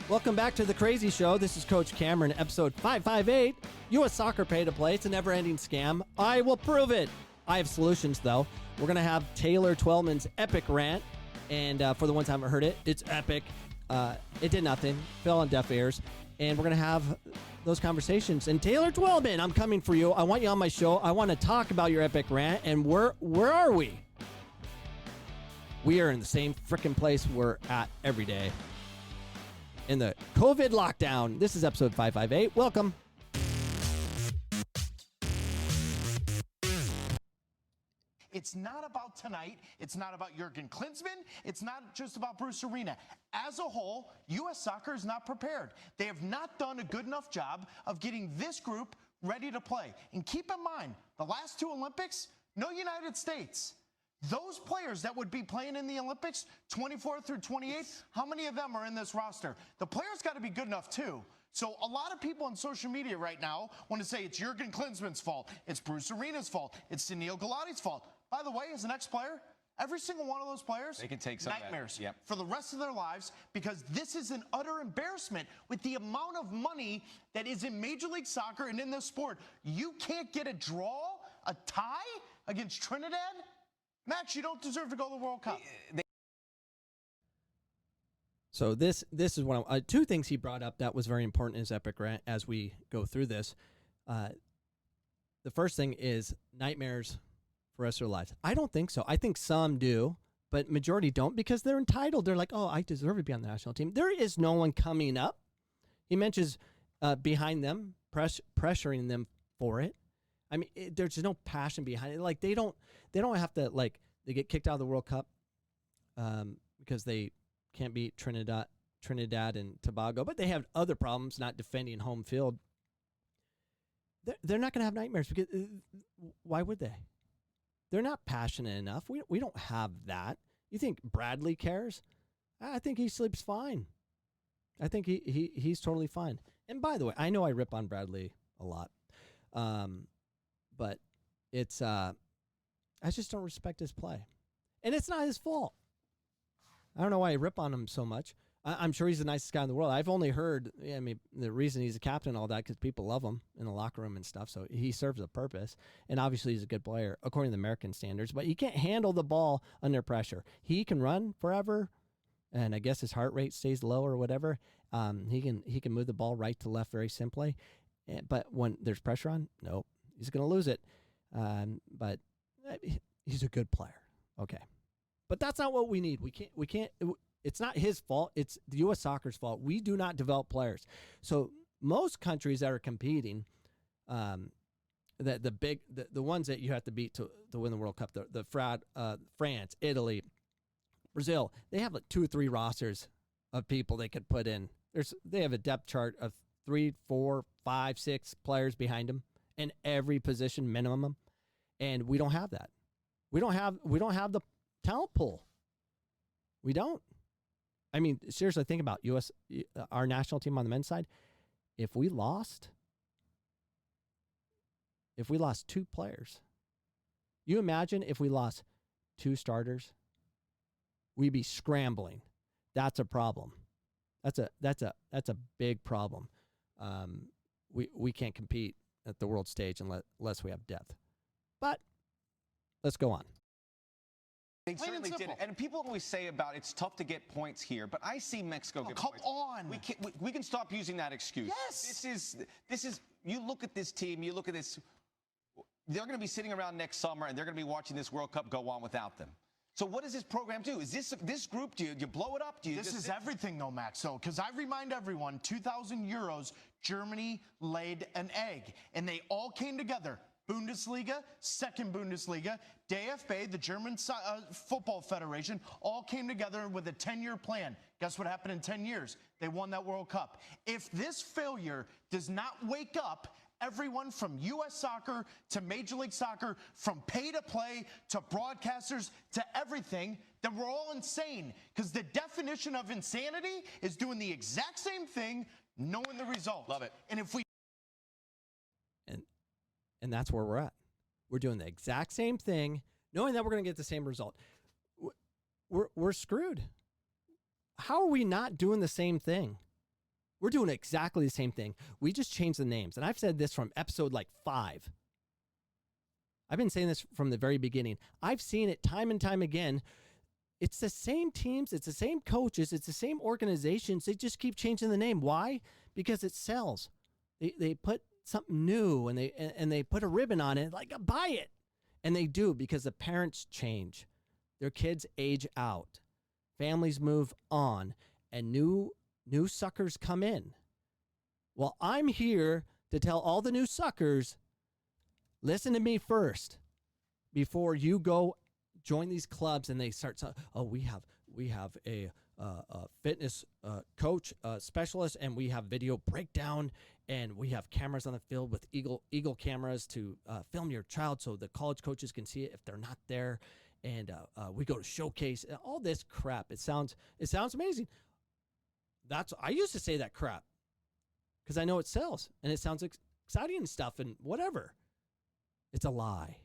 Welcome back to The Crazy Show. This is Coach Cameron, episode 558. U.S. Soccer pay-to-play. It's a never-ending scam. I will prove it. I have solutions, though. We're going to have Taylor Twellman's epic rant. And for the ones who haven't heard it, it's epic. It did nothing. Fell on deaf ears. And we're going to have those conversations. And Taylor Twellman, I'm coming for you. I want you on my show. I want to talk about your epic rant. And where are we? We are in the same freaking place we're at every day. In the COVID lockdown. This is episode 558. Welcome. It's not about tonight. It's not about Jurgen Klinsmann. It's not just about Bruce Arena. As a whole, U.S. Soccer is not prepared. They have not done a good enough job of getting this group ready to play. And keep in mind, the last two Olympics, no United States. Those players that would be playing in the Olympics, 24 through 28, how many of them are in this roster? The players got to be good enough, too. So a lot of people on social media right now want to say it's Jurgen Klinsmann's fault, it's Bruce Arena's fault, it's Sunil Gulati's fault. By the way, as an ex-player, every single one of those players, they can take some nightmares Yep. for the rest of their lives, because this is an utter embarrassment with the amount of money that is in Major League Soccer and in this sport. You can't get a draw, a tie against Trinidad? Max, you don't deserve to go to the World Cup. So this is one of two things he brought up that was very important in his epic rant as we go through this. The first thing is nightmares for the rest of their lives. I don't think so. I think some do, but majority don't because they're entitled. They're like, oh, I deserve to be on the national team. There is no one coming up. He mentions behind them, pressuring them for it. I mean, there's no passion behind it. Like they don't have to they get kicked out of the World Cup because they can't beat Trinidad and Tobago, but they have other problems not defending home field. They're not going to have nightmares because why would they? They're not passionate enough. We don't have that. You think Bradley cares? I think he sleeps fine. I think he's totally fine. And by the way, I know I rip on Bradley a lot. But it's, I just don't respect his play. And it's not his fault. I don't know why I rip on him so much. I'm sure he's the nicest guy in the world. I've only heard, the reason he's a captain and all that, because people love him in the locker room and stuff. So he serves a purpose. And obviously he's a good player, according to the American standards. But he can't handle the ball under pressure. He can run forever, and I guess his heart rate stays low or whatever. He can move the ball right to left very simply. But when there's pressure on, nope. He's going to lose it, but he's a good player. Okay, but that's not what we need. We can't. It's not his fault. It's the U.S. Soccer's fault. We do not develop players. So most countries that are competing, the ones that you have to beat to win the World Cup, France, Italy, Brazil, they have like 2 or 3 rosters of people they could put in. They have a depth chart of 3, 4, 5, 6 players behind them. In every position minimum, and we don't have that. We don't have the talent pool. We don't. I mean, seriously, think about our national team on the men's side. If we lost 2 players, you imagine if we lost 2 starters, we'd be scrambling. That's a problem. That's a big problem. We can't compete at the world stage unless we have depth. But let's go on. They certainly did. And people always say about it's tough to get points here, but I see Mexico get points. Come on. We can stop using that excuse. Yes. This is you look at this team, you look at this, they're going to be sitting around next summer and they're going to be watching this World Cup go on without them. So what does this program do? Is this group, do you blow it up? This is everything, though, Max. So, because I remind everyone, 2,000 Euros, Germany laid an egg, and they all came together. Bundesliga, second Bundesliga, DFB, the German Football Federation, all came together with a 10-year plan. Guess what happened in 10 years? They won that World Cup. If this failure does not wake up everyone from U.S. Soccer to Major League Soccer, from pay-to-play to broadcasters to everything, then we're all insane. Because the definition of insanity is doing the exact same thing, knowing the result. Love it. And if we... And that's where we're at. We're doing the exact same thing, knowing that we're going to get the same result. We're screwed. How are we not doing the same thing? We're doing exactly the same thing. We just changed the names. And I've said this from episode like 5. I've been saying this from the very beginning. I've seen it time and time again. It's the same teams. It's the same coaches. It's the same organizations. They just keep changing the name. Why? Because it sells. They put something new and they put a ribbon on it. Like, buy it. And they do, because the parents change. Their kids age out. Families move on. And new suckers come in. Well, I'm here to tell all the new suckers, listen to me first before you go join these clubs and they start to, we have a fitness coach specialist, and we have video breakdown, and we have cameras on the field with eagle cameras to film your child so the college coaches can see it if they're not there, and we go to showcase all this crap. It sounds amazing. I used to say that crap because I know it sells and it sounds exciting and stuff and whatever. It's a lie.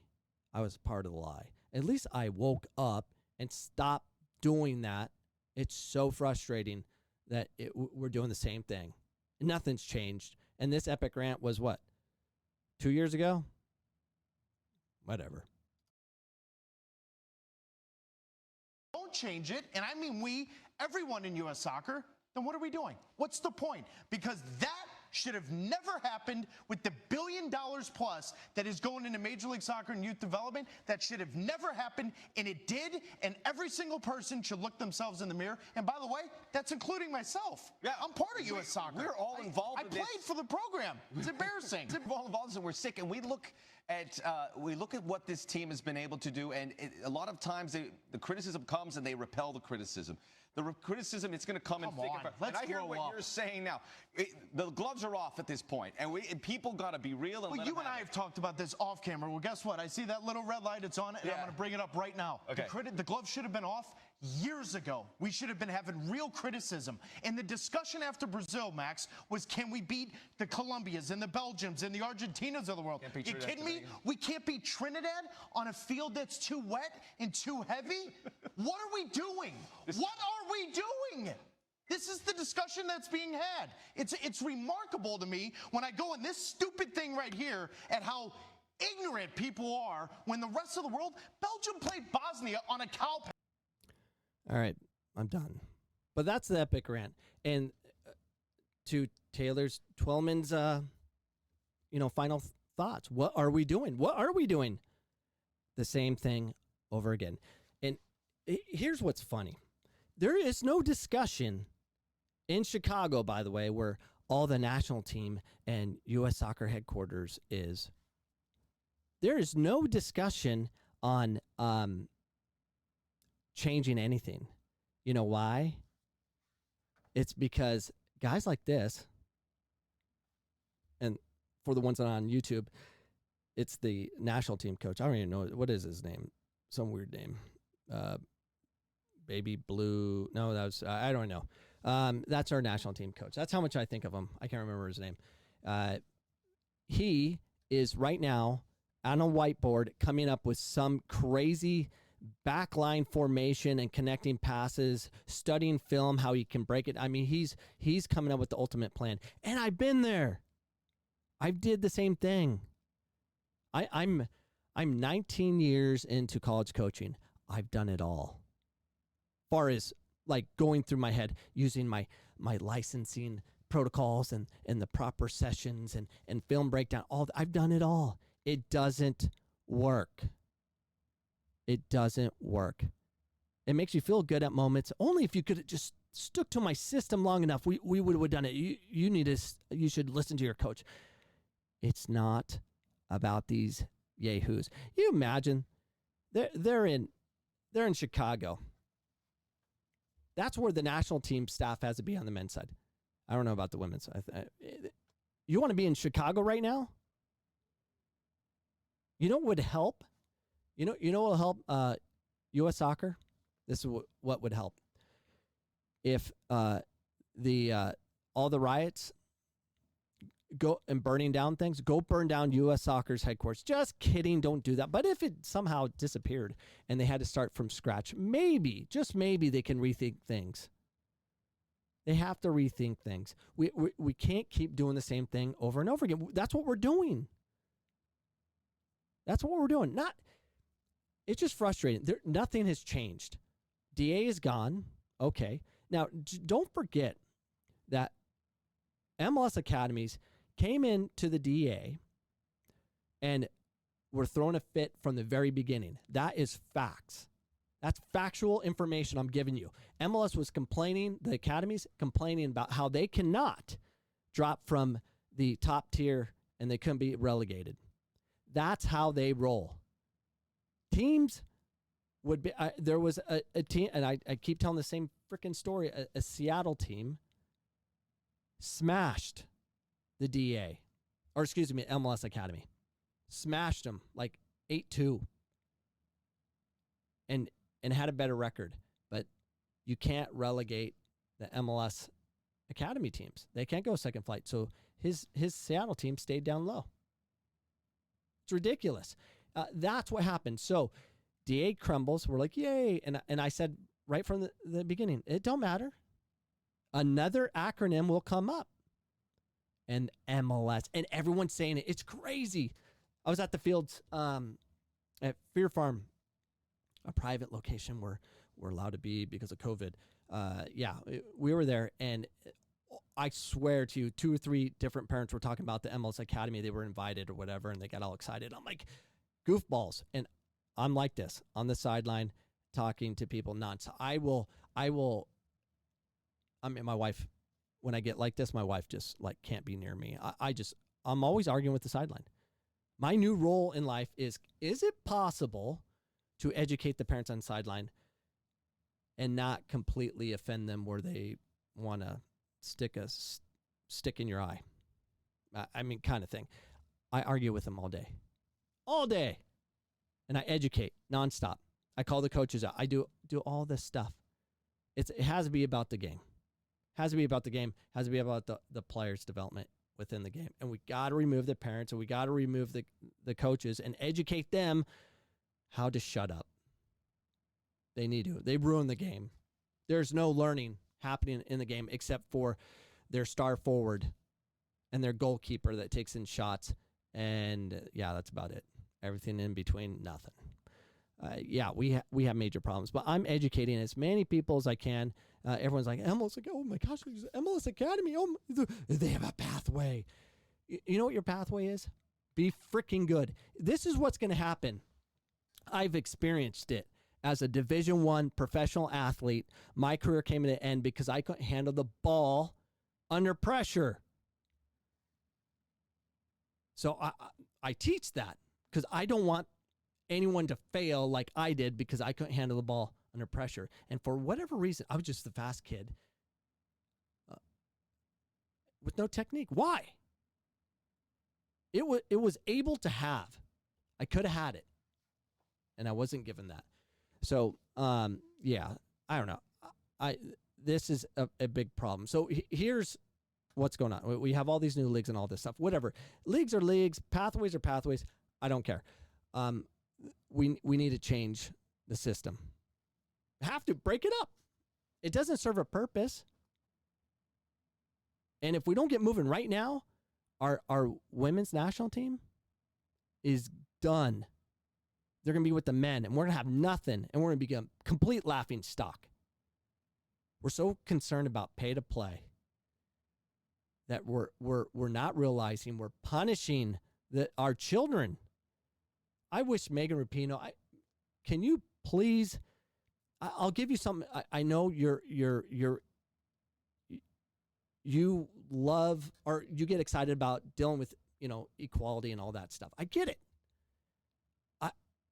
I was part of the lie. At least I woke up and stopped doing that. It's so frustrating that we're doing the same thing. Nothing's changed. And this epic rant was what? 2 years ago? Whatever. Don't change it, and I mean we, everyone in U.S. Soccer, then what are we doing? What's the point? Because that should have never happened with the $1 billion plus that is going into Major League Soccer and youth development. That should have never happened, and it did, and every single person should look themselves in the mirror. And by the way, that's including myself. Yeah, I'm part of U.S. Soccer. We're all involved in this. I played for the program. It's embarrassing. We're all involved, and we're sick, and we look at what this team has been able to do, and a lot of times the criticism comes and they repel the criticism. The criticism, it's going to come in thick and fast. And I hear what you're saying now. The gloves are off at this point, and people got to be real. And well, you and I have talked about this off camera. Well, guess what? I see that little red light. It's on, and I'm going to bring it up right now. Okay. The gloves should have been off years ago. We should have been having real criticism. And the discussion after Brazil, Max, was can we beat the Colombias and the Belgiums and the Argentinas of the world? You kidding me? We can't beat Trinidad on a field that's too wet and too heavy? What are we doing? What are we doing? This is the discussion that's being had. It's remarkable to me when I go in this stupid thing right here at how ignorant people are when the rest of the world, Belgium played Bosnia on a cow. All right, I'm done. But that's the epic rant. And to Taylor's Twellman's, final thoughts. What are we doing? What are we doing? The same thing over again. And here's what's funny. There is no discussion in Chicago, by the way, where all the national team and U.S. Soccer headquarters is. There is no discussion on changing anything. You know why? It's because guys like this, and for the ones that are on YouTube, it's the national team coach. I don't even know. What is his name? Some weird name. Baby Blue. No, that was, I don't know. That's our national team coach. That's how much I think of him. I can't remember his name. He is right now on a whiteboard coming up with some crazy backline formation and connecting passes, studying film, how he can break it. I mean, he's coming up with the ultimate plan. And I've been there. I did the same thing. I'm 19 years into college coaching. I've done it all. Far as like going through my head, using my licensing protocols and the proper sessions and film breakdown, I've done it all. It doesn't work. It doesn't work. It makes you feel good at moments. Only if you could have just stuck to my system long enough, we would have done it. You should listen to your coach. It's not about these yahoos. You imagine they're in Chicago. That's where the national team staff has to be on the men's side. I don't know about the women's side. You want to be in Chicago right now? You know what would help? You know what will help U.S. Soccer? This is what would help. If all the riots go and burning down things, go burn down U.S. Soccer's headquarters. Just kidding, don't do that. But if it somehow disappeared and they had to start from scratch, maybe, just maybe, they can rethink things. They have to rethink things. We can't keep doing the same thing over and over again. That's what we're doing. That's what we're doing. It's just frustrating. Nothing has changed. DA is gone. Okay. Now, don't forget that MLS academies came into the DA and were throwing a fit from the very beginning. That is facts. That's factual information I'm giving you. MLS was complaining, the academies complaining about how they cannot drop from the top tier and they couldn't be relegated. That's how they roll. Teams would be, there was a team, and I keep telling the same freaking story, a Seattle team smashed the DA, or excuse me, MLS Academy. Smashed them like 8-2 and had a better record. But you can't relegate the MLS Academy teams. They can't go second flight. So his Seattle team stayed down low. It's ridiculous. That's what happened. So DA crumbles. We're like, yay. And I said right from the beginning, it don't matter. Another acronym will come up. And MLS. And everyone's saying it. It's crazy. I was at the fields at Fear Farm, a private location where we're allowed to be because of COVID. We were there, and I swear to you, 2 or 3 different parents were talking about the MLS Academy. They were invited or whatever, and they got all excited. I'm like, goofballs. And I'm like this, on the sideline, talking to people nonstop. I mean, my wife, when I get like this, my wife just like can't be near me. I'm always arguing with the sideline. My new role in life is it possible to educate the parents on the sideline and not completely offend them where they want to stick a stick in your eye? I mean, kind of thing. I argue with them all day. And I educate nonstop. I call the coaches out. I do all this stuff. It has to be about the game. Has to be about the game. Has to be about the players' development within the game. And we got to remove the parents, and we got to remove the coaches and educate them how to shut up. They need to. They ruin the game. There's no learning happening in the game except for their star forward and their goalkeeper that takes in shots. And that's about it. Everything in between, nothing. We have major problems, but I'm educating as many people as I can. Everyone's like, MLS, oh my gosh, MLS Academy, oh, they have a pathway. You know what your pathway is? Be freaking good. This is what's going to happen. I've experienced it as a Division I professional athlete. My career came to an end because I couldn't handle the ball under pressure. So I teach that because I don't want anyone to fail like I did because I couldn't handle the ball under pressure. And for whatever reason, I was just a fast kid with no technique. Why? It was able to have. I could have had it, and I wasn't given that. So, I don't know. This is a big problem. So here's what's going on. We have all these new leagues and all this stuff. Whatever. Leagues are leagues. Pathways are pathways. I don't care. We need to change the system. Have to break it up. It doesn't serve a purpose. And if we don't get moving right now, our women's national team is done. They're going to be with the men, and we're going to have nothing, and we're going to be a complete laughing stock. We're so concerned about pay to play that we're not realizing we're punishing our children. I wish Megan Rapino, can you please, I'll give you something. I know you love, or you get excited about dealing with, equality and all that stuff. I get it.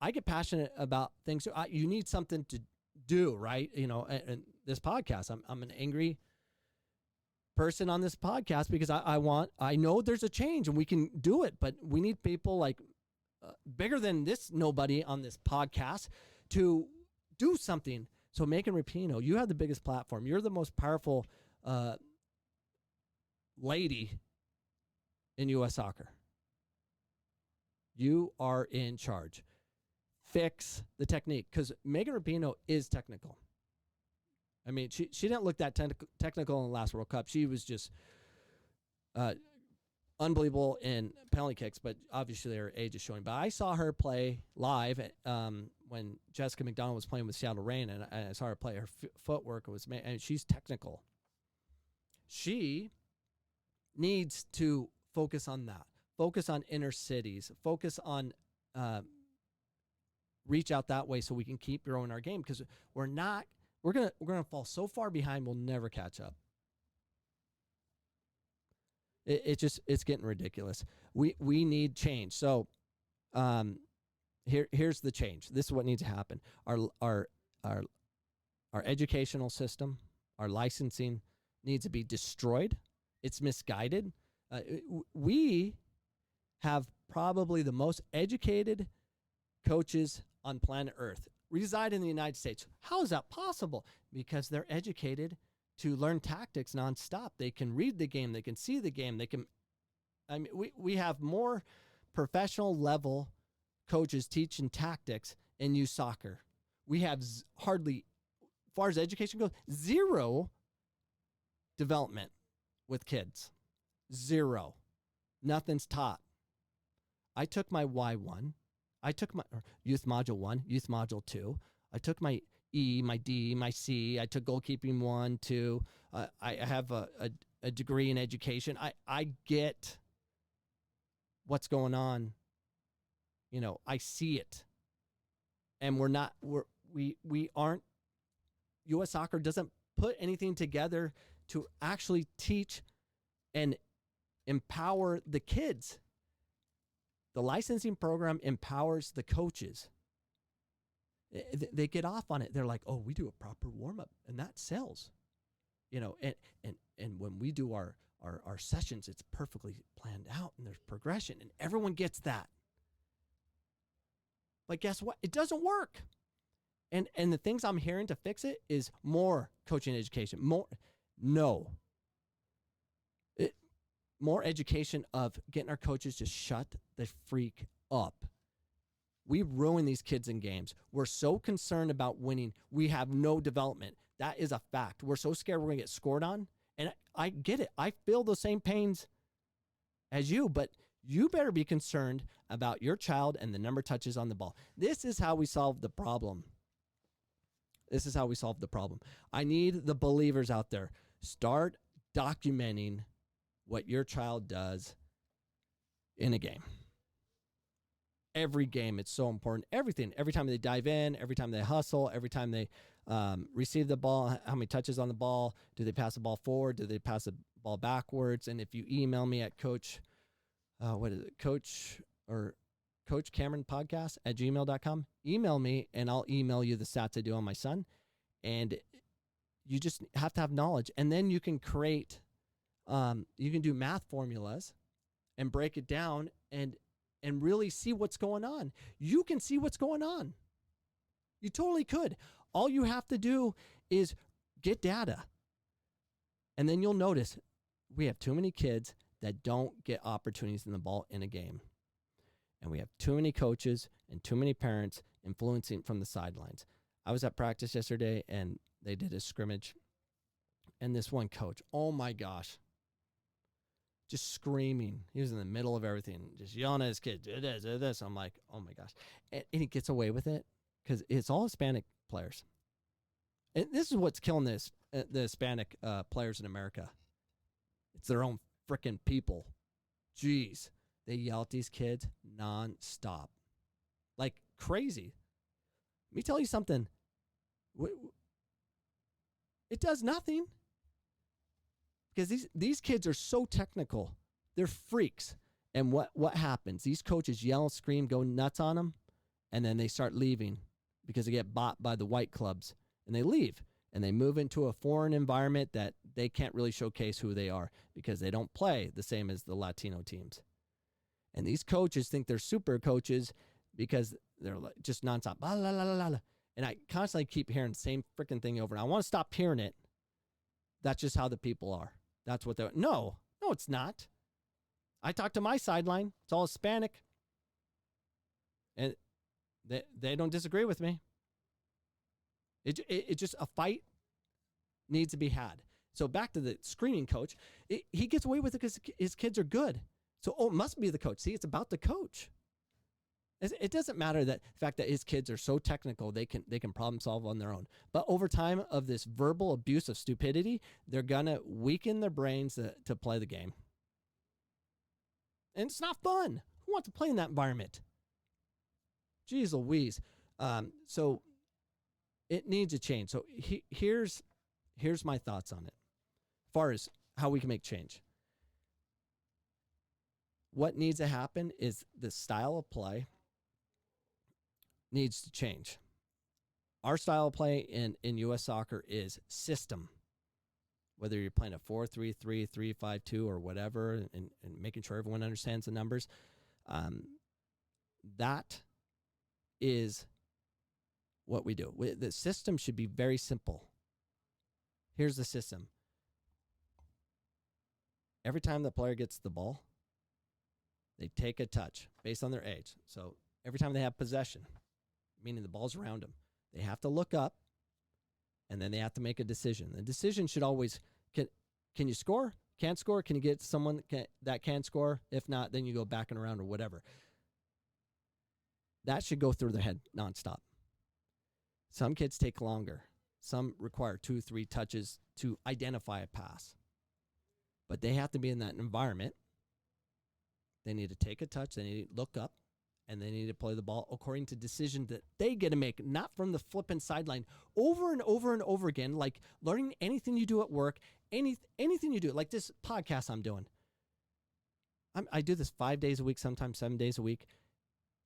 I get passionate about things. You need something to do, right? And this podcast, I'm an angry person on this podcast because I know there's a change and we can do it, but we need people like bigger than this nobody on this podcast to do something. So Megan Rapino, you have the biggest platform. You're the most powerful lady in U.S. soccer. You are in charge. Fix the technique, because Megan Rapino is technical. I mean, she didn't look that technical in the last World Cup. She was just unbelievable in penalty kicks, but obviously her age is showing. But I saw her play live when Jessica McDonald was playing with Seattle Reign, and I saw her play. Her footwork was, and she's technical. She needs to focus on that. Focus on inner cities. Focus on reach out that way so we can keep growing our game, because we're gonna fall so far behind we'll never catch up. It's getting ridiculous. We need change. So here's the change. This is what needs to happen. Our educational system, our licensing needs to be destroyed. It's misguided. We have probably the most educated coaches on planet Earth reside in the United States. How is that possible? Because they're educated to learn tactics nonstop. They can read the game. They can see the game. We have more professional level coaches teaching tactics in USsoccer. We have hardly, as far as education goes, zero development with kids. Zero. Nothing's taught. I took my Y1. I took my Youth Module 1, Youth Module 2. I took my E, my D, my C. I took goalkeeping 1, 2. I have a degree in education. I get what's going on. You know, I see it. And we aren't, USsoccer doesn't put anything together to actually teach and empower the kids. The licensing program empowers the coaches. They get off on it. They're like, oh, we do a proper warm-up, and that sells. You know, and when we do our sessions, it's perfectly planned out, and there's progression, and everyone gets that. But guess what? It doesn't work. And the things I'm hearing to fix it is more coaching education. More education of getting our coaches to shut the freak up. We ruin these kids in games. We're so concerned about winning. We have no development. That is a fact. We're so scared we're going to get scored on. And I get it. I feel the same pains as you, but you better be concerned about your child and the number of touches on the ball. This is how we solve the problem. I need the believers out there. Start documenting what your child does in a game. Every game, it's so important. Everything. Every time they dive in, every time they hustle, every time they receive the ball, how many touches on the ball, do they pass the ball forward, do they pass the ball backwards? And if you email me at Coach Cameron Podcast at gmail.com, email me and I'll email you the stats I do on my son. And you just have to have knowledge. And then you can create, you can do math formulas and break it down and really see what's going on. You can see what's going on. You totally could. All you have to do is get data. And then you'll notice we have too many kids that don't get opportunities in the ball in a game. And we have too many coaches and too many parents influencing from the sidelines. I was at practice yesterday and they did a scrimmage. And this one coach, oh my gosh, just screaming. He was in the middle of everything, just yelling at his kid, do this. I'm like, oh my gosh. And he gets away with it because it's all Hispanic players. And this is what's killing the Hispanic players in America. It's their own freaking people. Jeez. They yell at these kids nonstop. Like crazy. Let me tell you something. It does nothing. Because these kids are so technical. They're freaks. And what happens? These coaches yell, scream, go nuts on them, and then they start leaving because they get bought by the white clubs. And they leave. And they move into a foreign environment that they can't really showcase who they are because they don't play the same as the Latino teams. And these coaches think they're super coaches because they're like just nonstop. Blah, blah, blah, blah, blah. And I constantly keep hearing the same freaking thing over. And I want to stop hearing it. That's just how the people are. That's what they're. No, it's not. I talk to my sideline. It's all Hispanic. And they don't disagree with me. It's just a fight needs to be had. So back to the screening coach, he gets away with it because his kids are good. So, it must be the coach. See, it's about the coach. It doesn't matter that the fact that his kids are so technical, they can problem solve on their own. But over time of this verbal abuse of stupidity, they're going to weaken their brains to play the game. And it's not fun. Who wants to play in that environment? Jeez Louise. So it needs a change. So here's my thoughts on it as far as how we can make change. What needs to happen is the style of play needs to change. Our style of play in U.S. soccer is system. Whether you're playing a 4-3-3, 3-5-2, or whatever, and making sure everyone understands the numbers, that is what we do. The system should be very simple. Here's the system. Every time the player gets the ball, they take a touch based on their age. So every time they have possession, meaning the ball's around them, they have to look up, and then they have to make a decision. The decision should always, can you score? Can't score? Can you get someone that can score? If not, then you go back and around or whatever. That should go through their head nonstop. Some kids take longer. Some require 2-3 touches to identify a pass. But they have to be in that environment. They need to take a touch. They need to look up. And they need to play the ball according to decisions that they get to make, not from the flipping sideline over and over and over again, like learning anything you do at work, anything you do, like this podcast I'm doing. I do this 5 days a week, sometimes 7 days a week,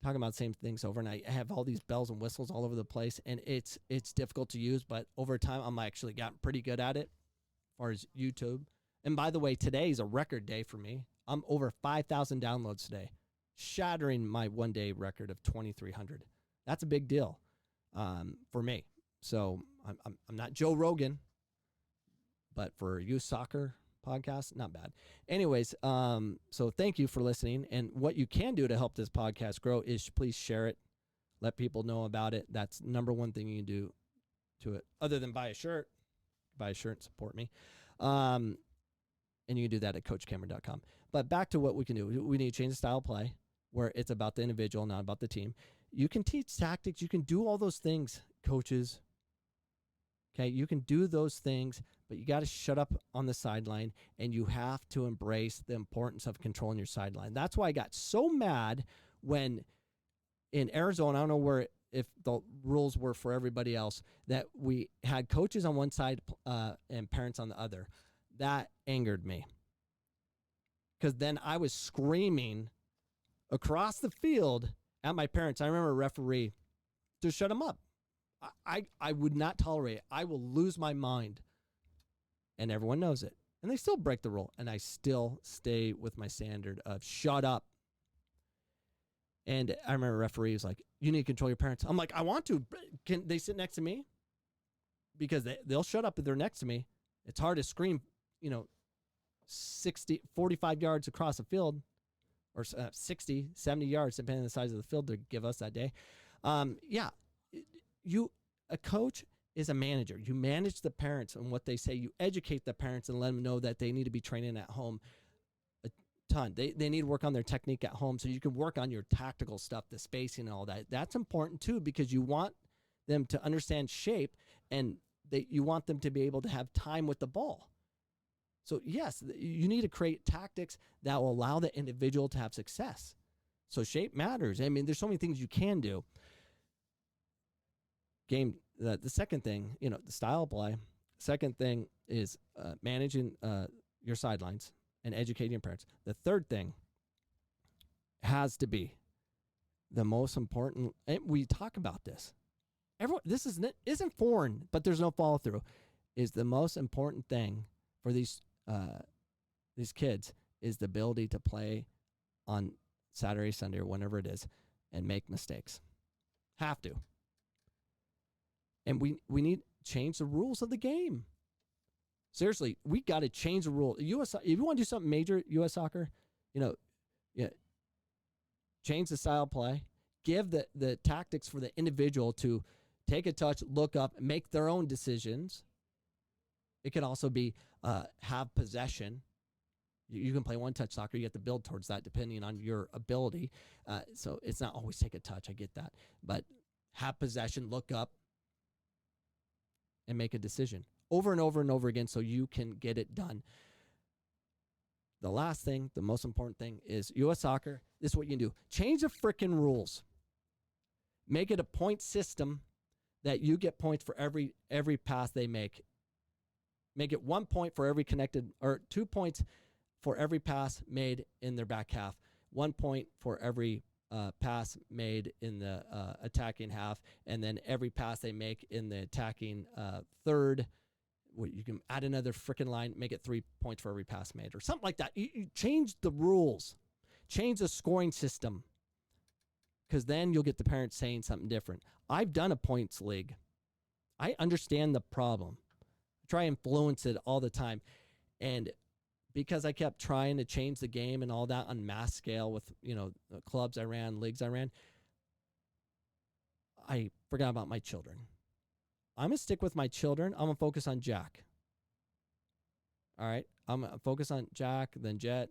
talking about the same things over, and I have all these bells and whistles all over the place, and it's difficult to use, but over time, I'm actually gotten pretty good at it as far as YouTube. And by the way, today is a record day for me. I'm over 5,000 downloads today, shattering my one-day record of 2,300. That's a big deal for me. So I'm not Joe Rogan, but for USsoccer podcast, not bad. Anyways, so thank you for listening. And what you can do to help this podcast grow is please share it. Let people know about it. That's number one thing you can do to it, other than buy a shirt. Buy a shirt and support me. And you can do that at coachcameron.com. But back to what we can do. We need to change the style of play where it's about the individual, not about the team. You can teach tactics. You can do all those things, coaches. Okay, you can do those things, but you got to shut up on the sideline, and you have to embrace the importance of controlling your sideline. That's why I got so mad when in Arizona, I don't know if the rules were for everybody else, that we had coaches on one side and parents on the other. That angered me. Because then I was screaming across the field at my parents. I remember a referee to shut them up. I would not tolerate it. I will lose my mind. And everyone knows it. And they still break the rule. And I still stay with my standard of shut up. And I remember a referee was like, you need to control your parents. I'm like, I want to. Can they sit next to me? Because they'll shut up if they're next to me. It's hard to scream, 45 yards across the field, or 60, 70 yards, depending on the size of the field to give us that day. A coach is a manager. You manage the parents and what they say. You educate the parents and let them know that they need to be training at home a ton. They need to work on their technique at home so you can work on your tactical stuff, the spacing and all that. That's important too, because you want them to understand shape, and you want them to be able to have time with the ball. So yes, you need to create tactics that will allow the individual to have success. So shape matters. I mean, there's so many things you can do. The second thing, the style of play. Second thing is managing your sidelines and educating your parents. The third thing has to be the most important. And we talk about this. This isn't foreign, but there's no follow through. Is the most important thing for these kids is the ability to play on Saturday, Sunday, or whenever it is, and make mistakes. Have to. And we need to change the rules of the game. Seriously, we got to change the rule. If you want to do something major, U.S. soccer, change the style of play. Give the tactics for the individual to take a touch, look up, make their own decisions. It could also be have possession. You can play one-touch soccer. You have to build towards that depending on your ability. So it's not always take a touch. I get that. But have possession, look up, and make a decision over and over and over again so you can get it done. The last thing, the most important thing is U.S. Soccer. This is what you can do. Change the freaking rules. Make it a point system that you get points for every pass they make. Make it 1 point for every connected, or 2 points for every pass made in their back half. 1 point for every pass made in the attacking half, and then every pass they make in the attacking third. You can add another freaking line, make it 3 points for every pass made, or something like that. You change the rules, change the scoring system, because then you'll get the parents saying something different. I've done a points league. I understand the problem. I try to influence it all the time, and because I kept trying to change the game and all that on mass scale with the clubs I ran, leagues I ran, I forgot about my children. I'm going to stick with my children. I'm going to focus on Jack. All right? I'm going to focus on Jack, then Jet.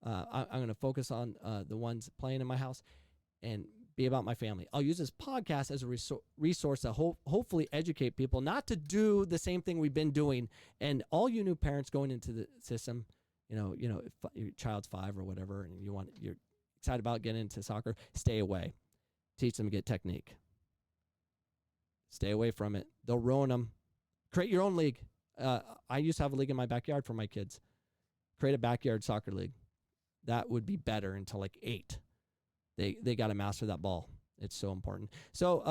I'm going to focus on the ones playing in my house and be about my family. I'll use this podcast as a resource to hopefully educate people not to do the same thing we've been doing. And all you new parents going into the system, if your child's 5 or whatever and you're excited about getting into soccer, stay away. Teach them to get technique. Stay away from it. They'll ruin them. Create your own league. I used to have a league in my backyard for my kids. Create a backyard soccer league. That would be better until like 8. They got to master that ball. It's so important. So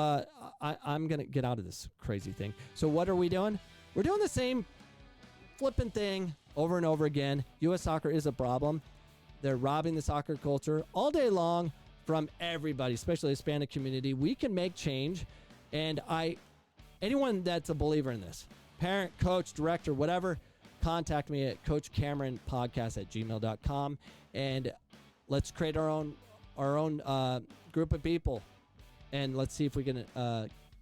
I'm going to get out of this crazy thing. So what are we doing? We're doing the same flipping thing over and over again. U.S. soccer is a problem. They're robbing the soccer culture all day long from everybody, especially the Hispanic community. We can make change. And anyone that's a believer in this, parent, coach, director, whatever, contact me at coachcameronpodcast@gmail.com, and let's create our own group of people, and let's see if we can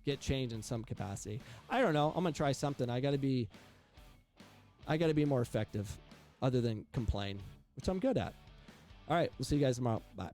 get change in some capacity. I don't know. I'm gonna try something. I gotta be more effective, other than complain, which I'm good at. All right, we'll see you guys tomorrow. Bye.